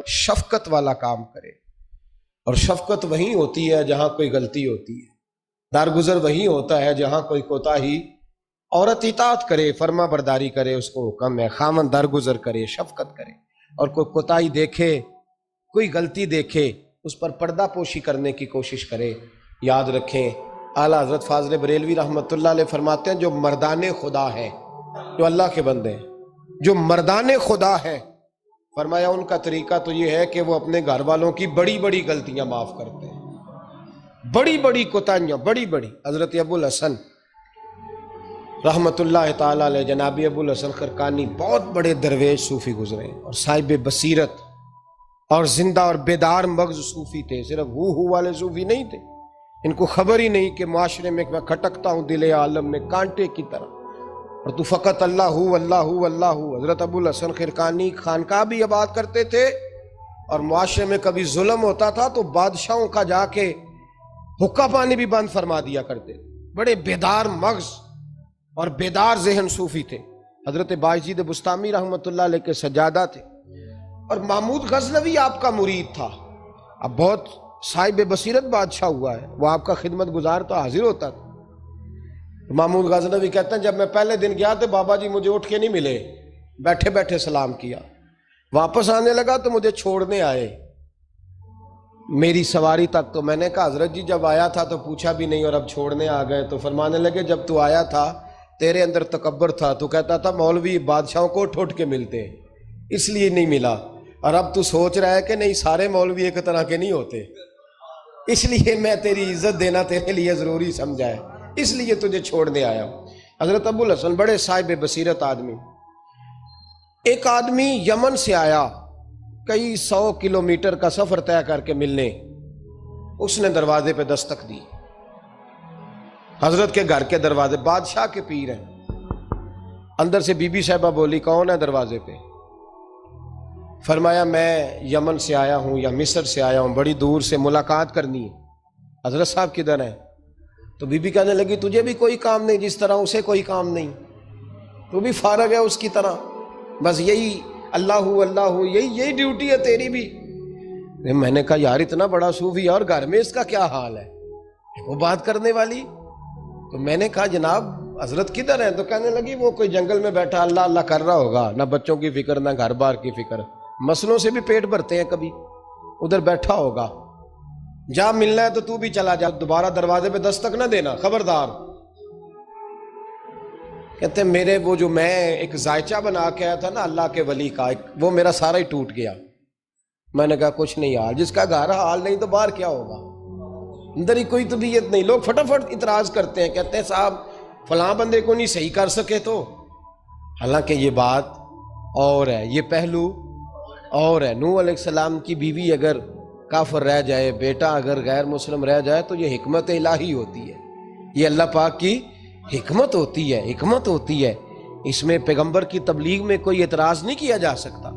शफकत वाला काम करे। और शफकत वहीं होती है जहां कोई गलती होती है, दारगुजर वहीं होता है जहां कोई कोताही। औरत इताअत करे, फर्मा बरदारी करे, उसको हुक्म है, खामन दारगुजर करे, शफकत करे। और कोई कोताही देखे, कोई गलती देखे, उस पर पर्दा पोशी करने की कोशिश करे। याद रखें, आला हजरत फाज़िल बरेलवी रहमतुल्लाह अलैह फरमाते हैं, जो मर्दाने खुदा है, जो अल्लाह के बंदे हैं, जो मर्दाने खुदा है, फरमाया उनका तरीका तो ये है कि वो अपने घर वालों की बड़ी बड़ी गलतियां माफ करते हैं, बड़ी बड़ी कोताहियां, बड़ी बड़ी। हजरत अबुल हसन रहमतुल्लाह ताला अलैह, जनाबी अबुल हसन खरकानी बहुत बड़े दरवेश सूफी गुजरे और साहिब बसीरत और जिंदा और बेदार मगज सूफी थे। सिर्फ हु वाले सूफी नहीं थे, इनको खबर ही नहीं कि माशरे में मैं खटकता हूँ दिल आलम में कांटे की तरह, और तू फ़कत अल्लाह हु अल्लाह हु अल्लाह हु। हजरत अबुल हसन खिरकानी खानका भी आबाद करते थे, और मुआशरे में कभी जुल्म होता था तो बादशाहों का जाके हुक्का पानी भी बंद फरमा दिया करते। बड़े बेदार मगज और बेदार जहन सूफी थे। हजरत बायजीद बुस्तामी रहमतुल्लाह अलैह के सज्जादा थे, और महमूद गजनवी आपका मुरीद था। अब बहुत साहिब बसीरत बादशाह हुआ है, वो आपका खिदमत गुजार तो हाजिर होता था। महमूद गजनवी कहते हैं, जब मैं पहले दिन गया तो बाबा जी मुझे उठ के नहीं मिले, बैठे बैठे सलाम किया। वापस आने लगा तो मुझे छोड़ने आए मेरी सवारी तक। तो मैंने कहा हजरत जी जब आया था तो पूछा भी नहीं और अब छोड़ने आ गए। तो फरमाने लगे, जब तू आया था तेरे अंदर तकब्बर था, तू कहता था मौलवी बादशाहों को उठ उठ के मिलते, इसलिए नहीं मिला। और अब तू सोच रहा है कि नहीं, सारे मौलवी एक तरह के नहीं होते, इसलिए मैं तेरी इज्जत देना तेरे लिए ज़रूरी समझा है, इसलिए तुझे छोड़ने आया हूँ। हजरत अबुल हसन बड़े साहिब बसीरत आदमी। एक आदमी यमन से आया, कई 100 किलोमीटर का सफ़र तय करके मिलने। उसने दरवाजे पे दस्तक दी, हजरत के घर के दरवाजे, बादशाह के पीर हैं। अंदर से बीबी साहिबा बोली, कौन है दरवाजे पे? फरमाया, मैं यमन से आया हूँ या मिस्र से आया हूँ, बड़ी दूर से, मुलाकात करनी है। हजरत साहब किधर हैं? तो बीबी कहने लगी, तुझे भी कोई काम नहीं, जिस तरह उसे कोई काम नहीं, तू भी फारग है उसकी तरह, बस यही अल्लाह अल्लाह, यही ड्यूटी है तेरी भी। मैंने कहा यार इतना बड़ा सूफी और घर में इसका क्या हाल है, वो बात करने वाली। तो मैंने कहा जनाब हजरत किधर है? तो कहने लगी वो कोई जंगल में बैठा अल्लाह अल्लाह कर रहा होगा, ना बच्चों की फिक्र ना घर बार की फिक्र, मसलों से भी पेट भरते हैं कभी, उधर बैठा होगा। जा मिलना है तो तू भी चला जा, दोबारा दरवाजे पे दस्तक ना देना, खबरदार। कहते मेरे वो जो मैं एक जायचा बना के आया था ना अल्लाह के वली का, वो मेरा सारा ही टूट गया। मैंने कहा कुछ नहीं यार, जिसका घर हाल नहीं तो बाहर क्या होगा, अंदर ही कोई तबीयत नहीं। लोग फटाफट इतराज करते हैं, कहते हैं साहब फलां बंदे को नहीं सही कर सके तो। हालांकि ये बात और है, ये पहलू और है। नूह अलैहिस्सलाम की बीवी अगर काफिर रह जाए, बेटा अगर गैर मुस्लिम रह जाए, तो ये हिकमत इलाही होती है, ये अल्लाह पाक की हिकमत होती है, हिकमत होती है। इसमें पैगंबर की तबलीग में कोई एतराज नहीं किया जा सकता।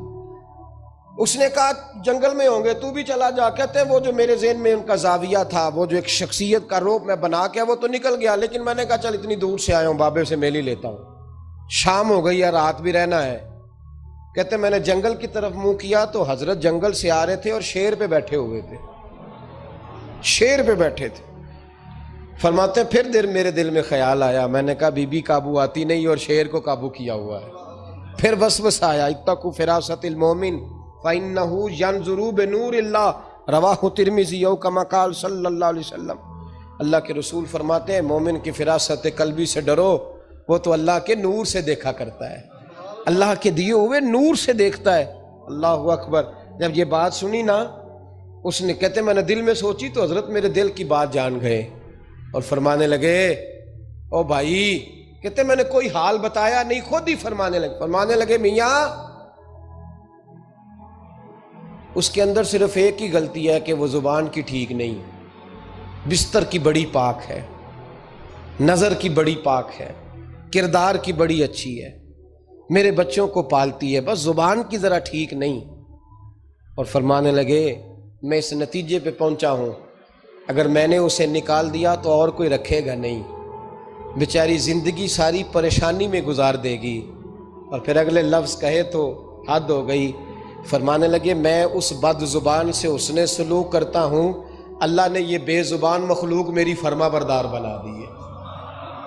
उसने कहा जंगल में होंगे, तू भी चला जा। कहते हैं वो जो मेरे ज़हन में उनका जाविया था, वो जो एक शख्सियत का रूप मैं बना के, वो तो निकल गया, लेकिन मैंने कहा चल इतनी दूर से आया हूँ, बाबे से मिल ही लेता हूँ, शाम हो गई है, रात भी रहना है। कहते मैंने जंगल की तरफ मुंह किया तो हजरत जंगल से आ रहे थे और शेर पे बैठे हुए थे, शेर पे बैठे थे। फरमाते फिर मेरे दिल में ख्याल आया, मैंने कहा बीबी काबू आती नहीं और शेर को काबू किया हुआ है। फिर वसवसा आया, इत्तकू फिरासतिल मोमिन फ़इन्नहु यंज़ुरु बिनूरिल्लाह, रवाहु तिर्मिज़ी औ कमा क़ाल सल्लल्लाहु अलैहि वसल्लम। अल्लाह के रसूल फरमाते हैं मोमिन की फिरासत कल्बी से डरो, वो तो अल्लाह के नूर से देखा करता है, अल्लाह के दिए हुए नूर से देखता है। अल्लाह अकबर। जब ये बात सुनी ना, उसने कहते मैंने दिल में सोची तो हजरत मेरे दिल की बात जान गए और फरमाने लगे, ओ भाई, कहते मैंने कोई हाल बताया नहीं, खुद ही फरमाने लगे मियाँ उसके अंदर सिर्फ एक ही गलती है कि वो जुबान की ठीक नहीं, बिस्तर की बड़ी पाक है, नज़र की बड़ी पाक है, किरदार की बड़ी अच्छी है, मेरे बच्चों को पालती है, बस जुबान की ज़रा ठीक नहीं। और फरमाने लगे मैं इस नतीजे पे पहुंचा हूं, अगर मैंने उसे निकाल दिया तो और कोई रखेगा नहीं, बेचारी ज़िंदगी सारी परेशानी में गुजार देगी, और फिर अगले लफ्ज़ कहे तो हद हो गई। फरमाने लगे मैं उस बदजुबान से उसने सलूक करता हूँ, अल्लाह ने ये बेजुबान मखलूक मेरी फरमा बरदार बना दी है।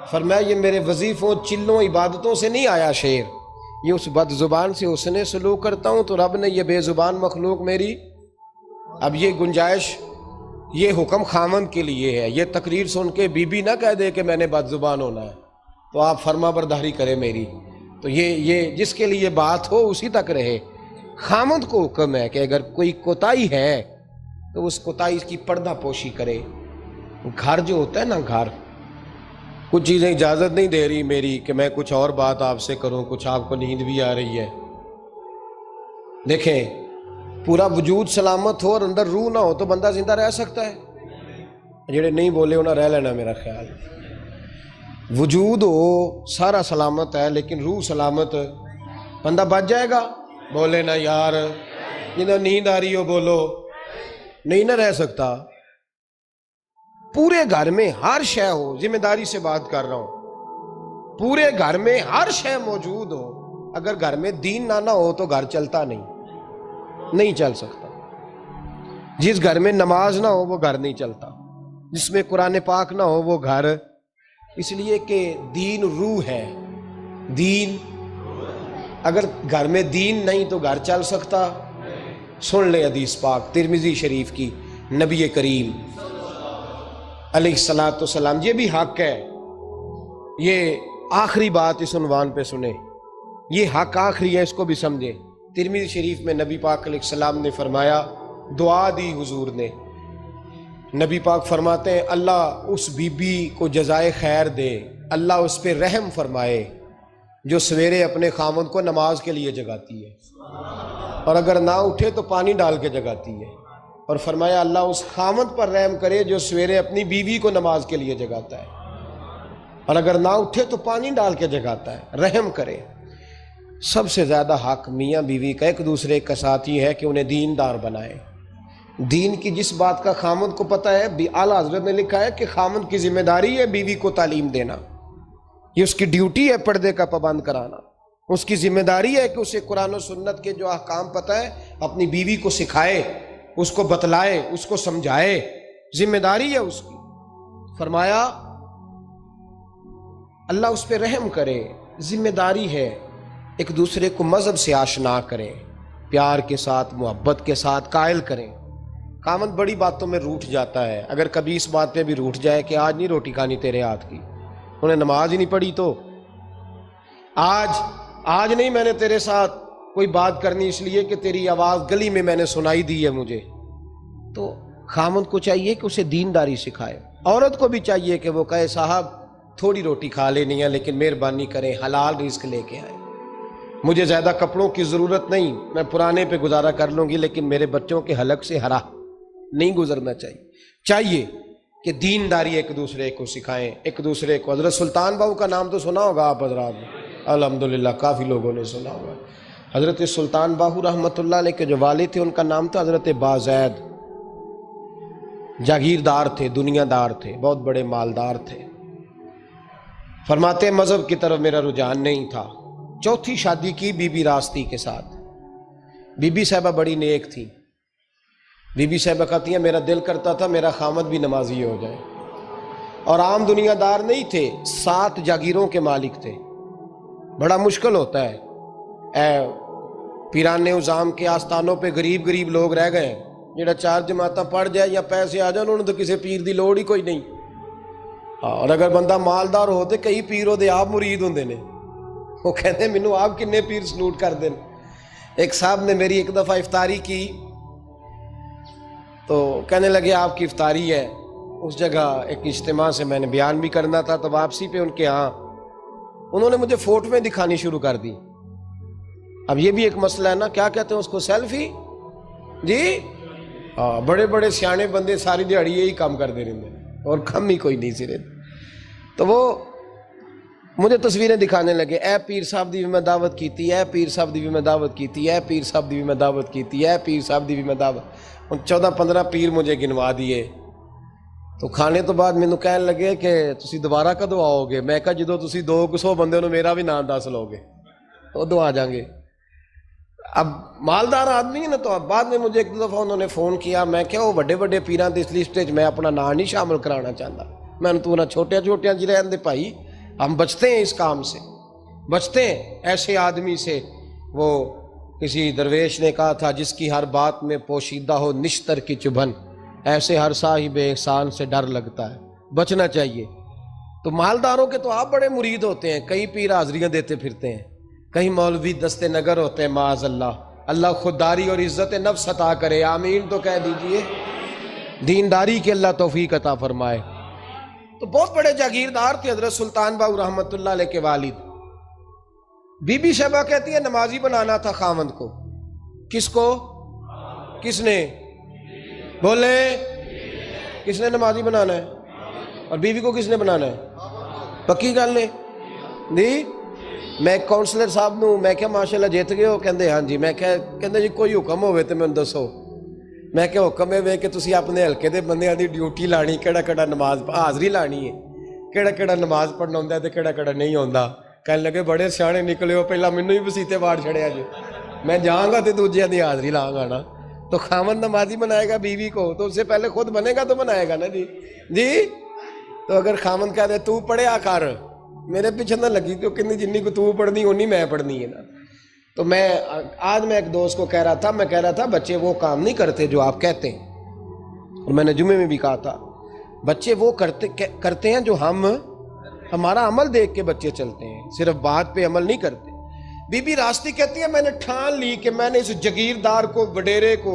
फरमाया ये मेरे वजीफ़ों चिल्लों इबादतों से नहीं आया शेर, ये उस बदजुबान से उसने सलूक करता हूँ तो रब ने ये बेजुबान मखलूक मेरी। अब ये गुंजाइश, ये हुक्म खामन के लिए है। ये तकरीर सुन के बीबी ना कह दे कि मैंने बदजुबान होना है तो आप फरमा बरदारी करें मेरी। तो ये जिसके लिए बात हो उसी तक रहे। खामद को हुक्म है कि अगर कोई कोताही है तो उस कोताही की पर्दा पोशी करे। घर जो होता है ना, घर कुछ चीज़ें इजाज़त नहीं दे रही मेरी कि मैं कुछ और बात आपसे करूं, कुछ आपको नींद भी आ रही है। देखें, पूरा वजूद सलामत हो और अंदर रूह ना हो तो बंदा जिंदा रह सकता है? जेड़े नहीं बोले उन्हें रह लेना मेरा ख्याल। वजूद हो सारा सलामत है लेकिन रूह सलामत, बंदा बच जाएगा? बोले ना यार, जिन्हें नींद आ रही हो बोलो। नहीं ना रह सकता। पूरे घर में हर शय हो, जिम्मेदारी से बात कर रहा हूं, पूरे घर में हर शय मौजूद हो, अगर घर में दीन ना हो तो घर चलता नहीं चल सकता। जिस घर में नमाज ना हो वो घर नहीं चलता, जिसमें कुरान पाक ना हो वो घर, इसलिए कि दीन रूह है। दीन, अगर घर में दीन नहीं तो घर चल सकता? सुन ले हदीस पाक तिरमिजी शरीफ की, नबी करीम अलैहिस्सलातु वस्सलाम, ये भी हक है। ये आखिरी बात इस उन्वान पे सुने, ये हक आखिरी है, इसको भी समझे। तिरमिजी शरीफ में नबी पाक अलैहिस्सलाम ने फरमाया, दुआ दी हुजूर ने। नबी पाक फरमाते हैं अल्लाह उस बीबी को जज़ाए खैर दे, अल्लाह उस पर रहम फरमाए जो सवेरे अपने खामद को नमाज के लिए जगाती है और अगर ना उठे तो पानी डाल के जगाती है। और फरमाया अल्लाह उस खामद पर रहम करे जो सवेरे अपनी बीवी को नमाज के लिए जगाता है और अगर ना उठे तो पानी डाल के जगाता है, रहम करे। सबसे ज़्यादा हक मियाँ बीवी का एक दूसरे का साथ ही है कि उन्हें दीनदार बनाए। दीन की जिस बात का खामद को पता है, आला हज़रत ने लिखा है कि खामद की जिम्मेदारी है बीवी को तालीम देना, ये उसकी ड्यूटी है पर्दे का पाबंद कराना। उसकी जिम्मेदारी है कि उसे कुरान और सुन्नत के जो अहकाम पता है अपनी बीवी को सिखाए, उसको बतलाए, उसको समझाए, जिम्मेदारी है उसकी। फरमाया अल्लाह उस पर रहम करे, जिम्मेदारी है। एक दूसरे को मजहब से आशना करें, प्यार के साथ मोहब्बत के साथ कायल करें। कामन बड़ी बातों में रूठ जाता है, अगर कभी इस बात पे भी रूठ जाए कि आज नहीं रोटी खानी तेरे हाथ की, उन्हें नमाज ही नहीं पढ़ी तो आज नहीं मैंने तेरे साथ कोई बात करनी इसलिए कि तेरी आवाज़ गली में मैंने सुनाई दी है मुझे, तो खामद को चाहिए कि उसे दीनदारी सिखाए। औरत को भी चाहिए कि वो कहे साहब थोड़ी रोटी खा लेनी है लेकिन मेहरबानी करें हलाल रिस्क लेके आए, मुझे ज़्यादा कपड़ों की ज़रूरत नहीं, मैं पुराने पे गुजारा कर लूँगी लेकिन मेरे बच्चों के हलक से हरा नहीं गुजरना चाहिए कि दीनदारी एक दूसरे को सिखाएं, एक दूसरे को। हज़रत सुल्तान बाहू का नाम तो सुना होगा आप हज़रात, अल्हम्दुलिल्लाह काफ़ी लोगों ने सुना होगा। हज़रत सुल्तान बाहू रहमतुल्लाह अलैह के जो वालिद थे उनका नाम था हज़रत बाज़ैद। जागीरदार थे, दुनियादार थे, बहुत बड़े मालदार थे। फरमाते मज़हब की तरफ मेरा रुझान नहीं था। चौथी शादी की बीबी रास्ती के साथ। बीबी साहिबा बड़ी नेक थी। बीबी साहिबा कहती हैं मेरा दिल करता था मेरा खामद भी नमाजी हो जाए, और आम दुनियादार नहीं थे, 7 जागीरों के मालिक थे। बड़ा मुश्किल होता है पीराने उजाम के आस्थानों पे गरीब लोग रह गए, जेड़ा 4 जमाता पढ़ जाए या पैसे आ जाए उन्होंने तो किसी पीर की लोड़ ही कोई नहीं। और अगर बंदा मालदार हो तो कई पीर वो आप मुरीद होंगे ने, वो कहते मैनू आप किन्ने पीर सलूट कर दें। एक साहब ने मेरी एक दफ़ा इफ्तारी की तो कहने लगे आपकी इफ्तारी है। उस जगह एक इज्तिमा से मैंने बयान भी करना था, तो वापसी पे उनके यहाँ उन्होंने मुझे फोटोएं दिखानी शुरू कर दी। अब ये भी एक मसला है ना, क्या कहते हैं उसको, सेल्फी जी। बड़े बड़े सियाने बंदे सारी दिहाड़ी यही काम कर दे रहे और कम ही कोई नहीं सिरे। तो वो मुझे तस्वीरें दिखाने लगे, ए पीर साहब दी भी मैं दावत की थी, ए पीर साहब दी भी मैं दावत की थी, ए पीर साहब दी भी मैं दावत की थी, ए पीर साहब दी भी मैं दावत। 14-15 पीर मुझे गिनवा दिए। तो खाने तो बाद मैनू कह लगे कि तुसी दोबारा कदों आओगे। मैं कहा जो तुसी 200 बंदे मेरा भी नाम दस लोगे उदों आ जाएंगे। अब मालदार आदमी है ना, तो अब बाद में मुझे एक दफ़ा उन्होंने फ़ोन किया, मैं क्या वो बड़े बड़े पीरां दी इस लिस्ट मैं अपना नाम नहीं शामिल कराना चाहता। मैंने तू ना छोटे छोटे जी रहने दे भाई, हम बचते हैं इस काम से, बचते हैं ऐसे आदमी से। वो किसी दरवेश ने कहा था, जिसकी हर बात में पोशीदा हो निश्तर की चुभन, ऐसे हर साहिब एहसान से डर लगता है, बचना चाहिए। तो मालदारों के तो आप बड़े मुरीद होते हैं, कई पीर हाजरियाँ देते फिरते हैं, कहीं मौलवी दस्ते नगर होते हैं, माज अल्लाह। अल्लाह खुददारी और इज्जत नफ्स अता करे, आमीन तो कह दीजिए। दीनदारी के अल्लाह तौफीक अता फरमाए। तो बहुत बड़े जागीरदार थे हजरत सुल्तान बाहू रहमतुल्लाह अलैह के वालिद। बीबी शहबा कहती है नमाजी बनाना था खामंद को। किसको? किसने? बोले, किसने नमाजी बनाना है? और बीवी को किसने बनाना है? पक्की गल ने दी। मैं काउंसलर साहब नूं मैं क्या माशाल्लाह जित गए हो? कहते हाँ जी। मैं क्या कहते जी कोई हुक्म होवे तो मैनूं दसो। मैं क्या हुक्म है कि तुसीं अपने हल्के दे बंदियां दी ड्यूटी लानी, केड़ा नमाज हाज़री लानी है, केड़ा नमाज पढ़ना आउंदा ते केड़ा नहीं आउंदा। कहने लगे बड़े सियाणे निकले हो, पहला मैनूं ही वसीते वाड़ छड़िया जी। मैं जाऊँगा तो दूजिया की हाज़री लाँगा ना। तो खामन नमाजी बनाएगा बीवी को, तो उससे पहले खुद बनेगा तो बनाएगा ना जी। जी तो अगर खामन कह दे तू पढ़िया कर, मेरे पीछे ना लगी, तो कितनी जिन्नी को तू पढ़नी उन्नी मैं पढ़नी है ना। तो मैं एक दोस्त को कह रहा था, मैं कह रहा था बच्चे वो काम नहीं करते जो आप कहते हैं। और मैंने जुमे में भी कहा था बच्चे वो करते हैं जो हमारा अमल देख के बच्चे चलते हैं, सिर्फ बात पे अमल नहीं करते। बीबी रास्ती कहती है मैंने ठान ली कि मैंने इस जगीरदार को, वडेरे को,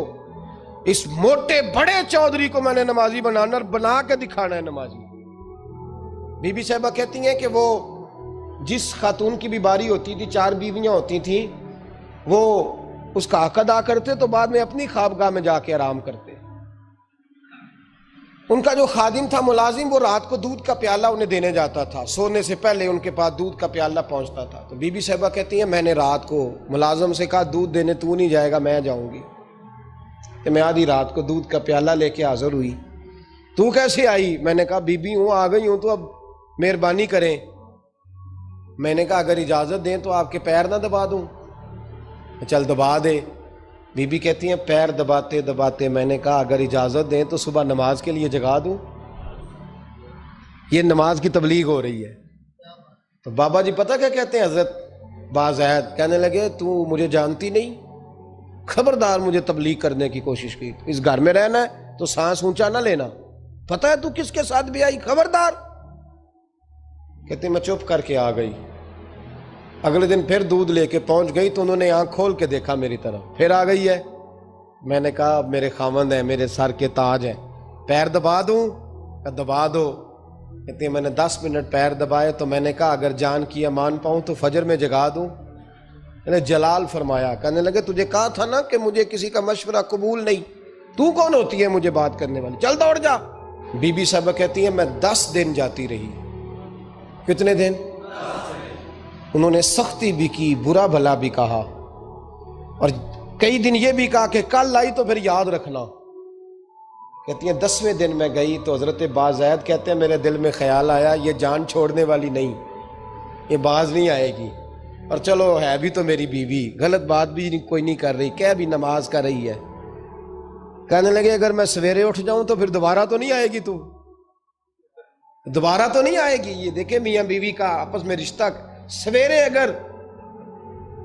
इस मोटे बड़े चौधरी को मैंने नमाजी बनाना और बना के दिखाना है नमाजी। बीबी साहबा कहती हैं कि वो जिस खातून की भी बारी होती थी, 4 बीवियां होती थी, वो उसका हक अदा करते तो बाद में अपनी ख्वाबगाह में जाके आराम करते। उनका जो खादिम था, मुलाजिम, वो रात को दूध का प्याला उन्हें देने जाता था, सोने से पहले उनके पास दूध का प्याला पहुंचता था। तो बीबी साहबा कहती हैं मैंने रात को मुलाजिम से कहा दूध देने तू नहीं जाएगा, मैं जाऊंगी। तो मैं आधी रात को दूध का प्याला लेके हाजिर हुई। तू कैसे आई? मैंने कहा बीबी हूँ, आ गई हूँ, तो अब मेहरबानी करें। मैंने कहा अगर इजाज़त दें तो आपके पैर ना दबा दूं। चल दबा दे। बीबी कहती हैं पैर दबाते दबाते मैंने कहा अगर इजाज़त दें तो सुबह नमाज के लिए जगा दूं। ये नमाज की तबलीग हो रही है। तो बाबा जी पता क्या कहते हैं, हजरत बाज़ैद कहने लगे तू मुझे जानती नहीं, खबरदार मुझे तबलीग करने की कोशिश की। इस घर में रहना है तो सांस ऊंचा ना लेना, पता है तू किसके साथ भी आई, खबरदार। कहते मैं चुप करके आ गई। अगले दिन फिर दूध लेके पहुंच गई तो उन्होंने आंख खोल के देखा मेरी तरफ, फिर आ गई है। मैंने कहा मेरे खामंद है, मेरे सर के ताज है, पैर दबा दूं? दबा दो। कहते मैंने 10 मिनट पैर दबाए तो मैंने कहा अगर जान की अमान पाऊं तो फजर में जगा दूं। मैंने जलाल फरमाया। कहने लगे तुझे कहा था ना कि मुझे किसी का मशवरा कबूल नहीं, तू कौन होती है मुझे बात करने वाली, चल दौड़ जा। बीबी साहब कहती है मैं 10 दिन जाती रही। कितने दिन? उन्होंने सख्ती भी की, बुरा भला भी कहा, और कई दिन ये भी कहा कि कल आई तो फिर याद रखना। कहती है 10वें दिन मैं गई तो हजरत बाज़ैद कहते हैं मेरे दिल में ख्याल आया ये जान छोड़ने वाली नहीं, ये बाज नहीं आएगी, और चलो है भी तो मेरी बीवी, गलत बात भी कोई नहीं कर रही, कह भी नमाज कर रही है। कहने लगे अगर मैं सवेरे उठ जाऊं तो फिर दोबारा तो नहीं आएगी, तू दोबारा तो नहीं आएगी। ये देखे मियां बीवी का आपस में रिश्ता। सवेरे अगर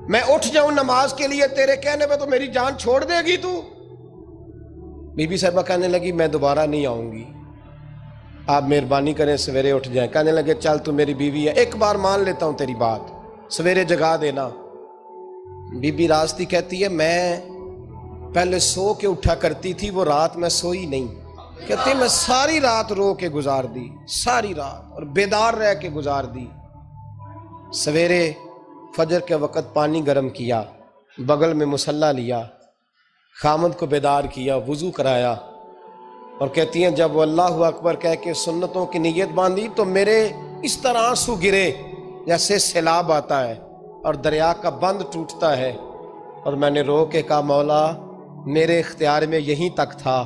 मैं उठ जाऊं नमाज के लिए तेरे कहने पे तो मेरी जान छोड़ देगी तू। बीबी साहबा कहने लगी मैं दोबारा नहीं आऊंगी, आप मेहरबानी करें सवेरे उठ जाएं। कहने लगे चल तू मेरी बीवी है, एक बार मान लेता हूं तेरी बात, सवेरे जगा देना। बीबी रास्ती कहती है मैं पहले सो के उठा करती थी, वो रात मैं सोई नहीं। कहती मैं सारी रात रो के गुजार दी, सारी रात, और बेदार रह के गुजार दी। सवेरे फजर के वक़्त पानी गर्म किया, बगल में मुसल्ला लिया, खामद को बेदार किया, वुज़ू कराया, और कहती हैं जब वो अल्लाह अकबर कह के सुन्नतों की नीयत बांधी तो मेरे इस तरह आंसू गिरे जैसे सैलाब आता है और दरिया का बंद टूटता है। और मैंने रो के कहा मौला मेरे इख्तियार में यहीं तक था,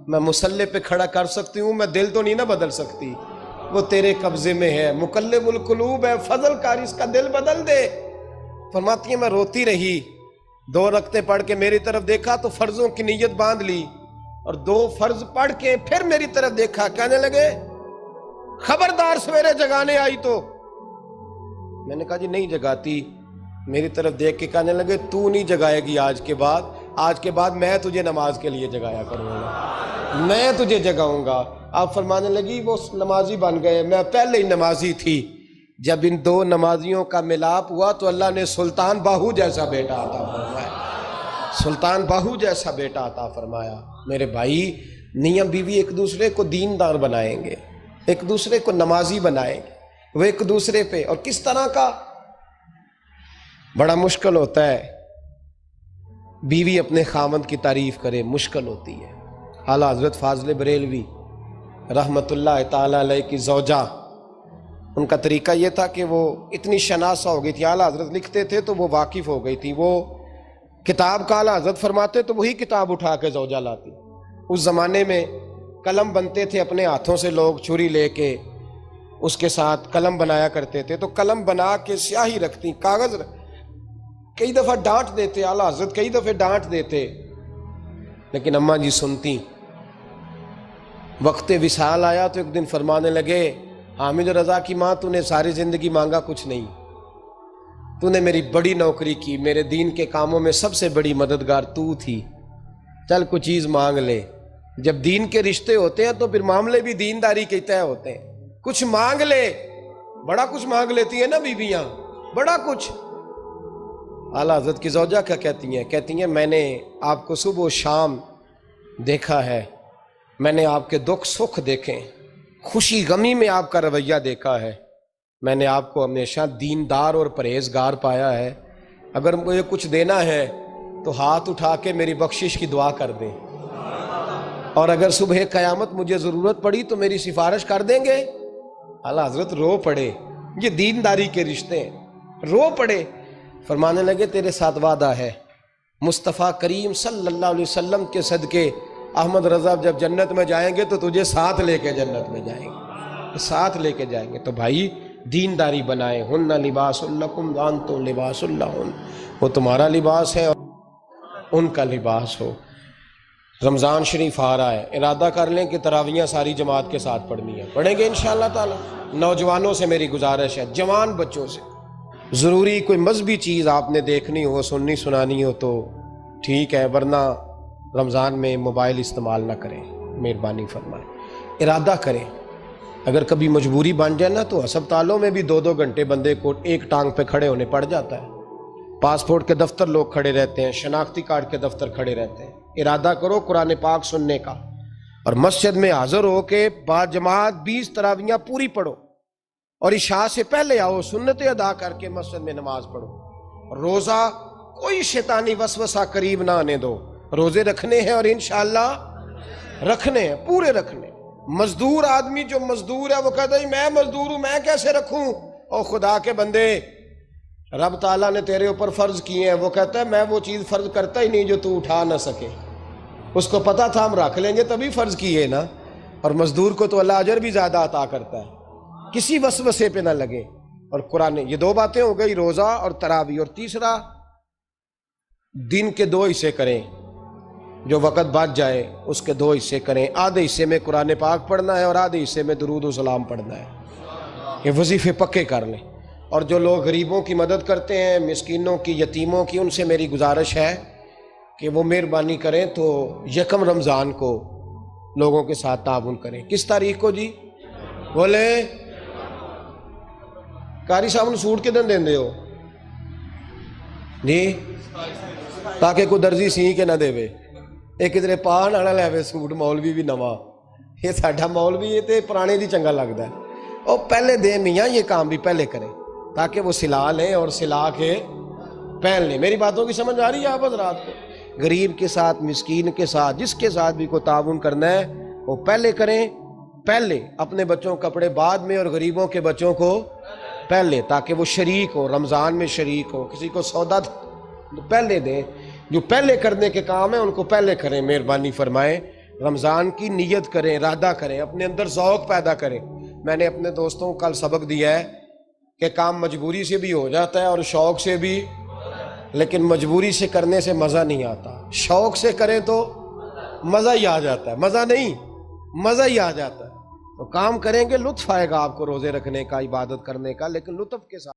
मैं मुसल्ले पे खड़ा कर सकती हूँ, मैं दिल तो नहीं ना बदल सकती, वो तेरे कब्जे में है, मुकल्लिबुल कुलूब है, फजल कार इसका दिल बदल दे। फरमाती है मैं रोती रही, 2 रकते पढ़ के मेरी तरफ देखा तो फर्जों की नीयत बांध ली, और 2 फर्ज पढ़ के फिर मेरी तरफ देखा, कहने लगे खबरदार सवेरे जगाने आई तो। मैंने कहा जी नहीं जगाती। मेरी तरफ देख के कहने लगे तू नहीं जगाएगी आज के बाद मैं तुझे नमाज के लिए जगाया करूंगा, मैं तुझे जगाऊंगा। आप फरमाने लगी वो नमाजी बन गए, मैं पहले ही नमाजी थी। जब इन 2 नमाजियों का मिलाप हुआ तो अल्लाह ने सुल्तान बाहू जैसा बेटा अता फरमाया, सुल्तान बाहू जैसा बेटा अता फरमाया। मेरे भाई, मियां बीवी एक दूसरे को दीनदार बनाएंगे, एक दूसरे को नमाजी बनाएंगे, वो एक दूसरे पे। और किस तरह का बड़ा मुश्किल होता है बीवी अपने खामद की तारीफ करे, मुश्किल होती है। आला हजरत फाजल बरेलवी रहमतुल्लाह ताला अलैह की ज़ौजा, उनका तरीका ये था कि वो इतनी शनासा हो गई थी, आला हजरत लिखते थे तो वो वाकिफ़ हो गई थी। वो किताब का आला हजरत फरमाते तो वही किताब उठा के ज़ौजा लाती। उस ज़माने में कलम बनते थे अपने हाथों से, लोग छुरी लेके उसके साथ कलम बनाया करते थे। तो कलम बना के स्याही रखती, कागज़ कई दफ़ा डांट देते, आला हजरत कई दफ़े डांट देते, लेकिन अम्मा जी सुनती। वक्त विसाल आया तो एक दिन फरमाने लगे, हामिद रज़ा की माँ तूने सारी ज़िंदगी मांगा कुछ नहीं, तूने मेरी बड़ी नौकरी की, मेरे दीन के कामों में सबसे बड़ी मददगार तू थी, चल कुछ चीज़ मांग ले। जब दीन के रिश्ते होते हैं तो फिर मामले भी दीनदारी के तय होते हैं। कुछ मांग ले, बड़ा कुछ मांग लेती है ना बीबियाँ, बड़ा कुछ। आला हज़रत की ज़ौजा क्या कहती हैं मैंने आपको सुबह शाम देखा है, मैंने आपके दुख सुख देखे, खुशी गमी में आपका रवैया देखा है, मैंने आपको हमेशा दीनदार और परहेजगार पाया है। अगर मुझे कुछ देना है तो हाथ उठा के मेरी बख्शिश की दुआ कर दें, और अगर सुबह क़यामत मुझे ज़रूरत पड़ी तो मेरी सिफारिश कर देंगे। आला हज़रत रो पड़े, ये दीनदारी के रिश्ते हैं, रो पड़े। फरमाने लगे तेरे साथ वादा है, मुस्तफ़ा करीम सल्लल्लाहु अलैहि वसल्लम के सदके अहमद रज़ा जब जन्नत में जाएंगे तो तुझे साथ लेके जन्नत में जाएंगे, साथ लेके जाएंगे। तो भाई दीनदारी बनाए, हुन्ना लिबासुल लकुम व अंतुम लिबासुल लहुन, वो तुम्हारा लिबास है और उनका लिबास हो। रमज़ान शरीफ आ रहा है, इरादा कर लें कि तरावियाँ सारी जमात के साथ पढ़नी है, पढ़ेंगे इंशाअल्लाह ताला। नौजवानों से मेरी गुजारिश है, जवान बच्चों से, ज़रूरी कोई मजहबी चीज़ आपने देखनी हो, सुननी सुनानी हो तो ठीक है, वरना रमज़ान में मोबाइल इस्तेमाल ना करें, मेहरबानी फरमाएं। इरादा करें, अगर कभी मजबूरी बन जाए ना तो अस्पतालों में भी 2-2 घंटे बंदे को एक टांग पे खड़े होने पड़ जाता है। पासपोर्ट के दफ्तर लोग खड़े रहते हैं, शनाख्ती कार्ड के दफ्तर खड़े रहते हैं। इरादा करो कुरान पाक सुनने का, और मस्जिद में हाजिर हो के बाजमात 20 तरावियाँ पूरी पढ़ो, और इशा से पहले आओ, सुन्नतें अदा करके मस्जिद में नमाज पढ़ो। रोज़ा कोई शैतानी वसवसा करीब ना आने दो, रोज़े रखने हैं और इंशाअल्लाह रखने हैं, पूरे रखने। मजदूर आदमी जो मजदूर है वो कहता है मैं मजदूर हूं, मैं कैसे रखूं? और खुदा के बंदे, रब ताला ने तेरे ऊपर फ़र्ज किए हैं, वो कहता है मैं वो चीज़ फ़र्ज करता ही नहीं जो तू उठा ना सके। उसको पता था हम रख लेंगे तभी फ़र्ज किए ना। और मजदूर को तो अल्लाह अजर भी ज़्यादा अता करता है, किसी वसवसे पे ना लगे। और कुरान, ये 2 बातें हो गई, रोज़ा और तरावी। और तीसरा, दिन के 2 हिस्से करें, जो वक़्त बच जाए उसके 2 हिस्से करें। आधे हिस्से में कुरान पाक पढ़ना है और आधे हिस्से में दुरूद व सलाम पढ़ना है। ये वजीफ़े पक्के कर लें। और जो लोग गरीबों की मदद करते हैं, मिस्कीनों की, यतीमों की, उनसे मेरी गुजारिश है कि वो मेहरबानी करें तो 1 रमज़ान को लोगों के साथ ताउन करें। किस तारीख को जी? बोले कारी साहब ने सूट कितने देंदे हो जी, ताकि कोई दर्जी सी के ना देवे, ये किधरे पा ना लैवे सूट। मौलवी भी नवा, ये साडा मौलवी ये तो पुराने दी चंगा लगता है। और पहले दे मियाँ ये काम भी पहले करें ताकि वो सिला लें और सिला के पहन लें। मेरी बातों की समझ आ रही है आप हज़रात को? गरीब के साथ, मिस्कीन के साथ, जिसके साथ भी को ताउन करना है वो पहले करें, पहले। अपने बच्चों के कपड़े बाद में और गरीबों के बच्चों को पहले, ताकि वो शरीक हो, रमज़ान में शरीक हो। किसी को सौदा तो पहले दें, जो पहले करने के काम है उनको पहले करें, मेहरबानी फरमाएं। रमज़ान की नीयत करें, इरादा करें, अपने अंदर ज़ौक़ पैदा करें। मैंने अपने दोस्तों को कल सबक दिया है कि काम मजबूरी से भी हो जाता है और शौक़ से भी। लेकिन मजबूरी से करने से मज़ा नहीं आता। शौक से करें तो मज़ा ही आ जाता है, मज़ा नहीं मज़ा ही आ जाता है। तो काम करेंगे, लुत्फ आएगा आपको रोज़े रखने का, इबादत करने का, लेकिन लुत्फ के साथ।